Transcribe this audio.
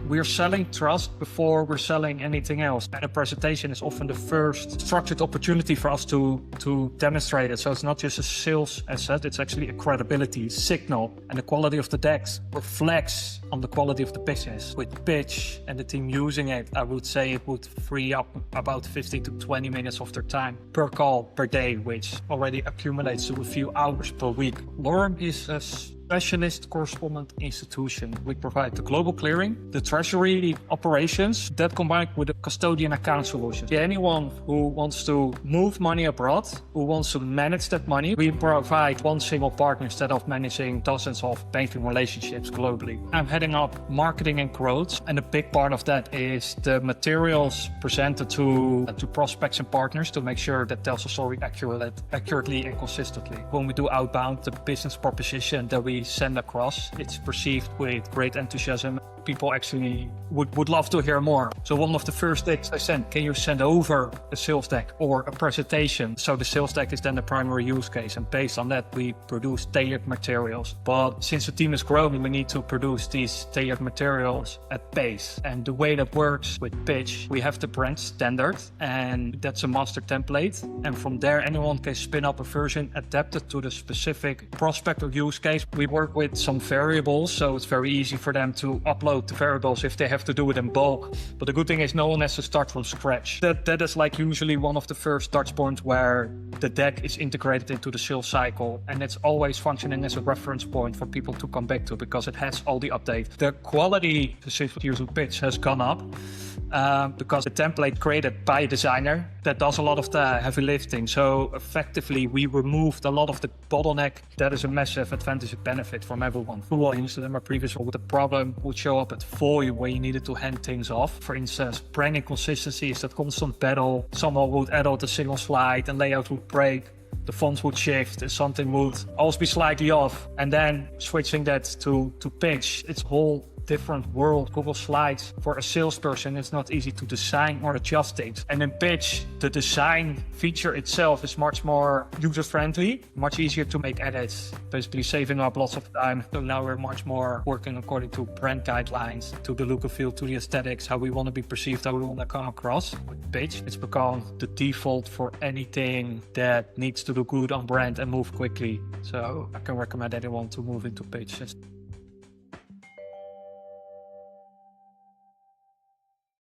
We're selling trust before we're selling anything else. And a presentation is often the first structured opportunity for us to demonstrate it. So it's not just a sales asset, it's actually a credibility signal. And the quality of the decks reflects on the quality of the business. With pitch and the team using it, I would say it would free up about 15 to 20 minutes of their time per call per day, which already accumulates to a few hours per week. Lorum is a specialist correspondent institution. We provide the global clearing, the treasury operations, that combined with a custodian account solution. Anyone who wants to move money abroad, who wants to manage that money, we provide one single partner instead of managing dozens of banking relationships globally. I'm heading up marketing and growth, and a big part of that is the materials presented to prospects and partners to make sure that tells a story accurately and consistently. When we do outbound, the business proposition that we send across, it's perceived with great enthusiasm. People actually would love to hear more. So one of the first things I sent, can you send over a sales deck or a presentation? So the sales deck is then the primary use case, and based on that we produce tailored materials. But since the team is growing, we need to produce these tailored materials at pace. And the way that works with pitch, we have the brand standard, and that's a master template. And from there, anyone can spin up a version adapted to the specific prospect or use case. We work with some variables, so it's very easy for them to upload the variables if they have to do it in bulk. But the good thing is no one has to start from scratch. That is like usually one of the first touch points where the deck is integrated into the sales cycle, and it's always functioning as a reference point for people to come back to because it has all the updates. The quality specific user pitch has gone up because the template created by a designer that does a lot of the heavy lifting. So effectively we removed a lot of the bottleneck. That is a massive advantage and benefit from everyone. For instance, in my previous role, the problem would show up at volume where you needed to hand things off. For instance, branding consistency is that constant battle. Someone would edit a single slide and layout would break. The fonts would shift and something would always be slightly off. And then switching that to pitch, it's a whole different world. Google Slides for a salesperson, it's not easy to design or adjust things. And in pitch, the design feature itself is much more user-friendly, much easier to make edits, basically saving up lots of time. So now we're much more working according to brand guidelines, to the look and feel, to the aesthetics, how we want to be perceived, how we want to come across. With pitch, it's become the default for anything that needs to look good on brand and move quickly. So I can recommend anyone to move into pitch.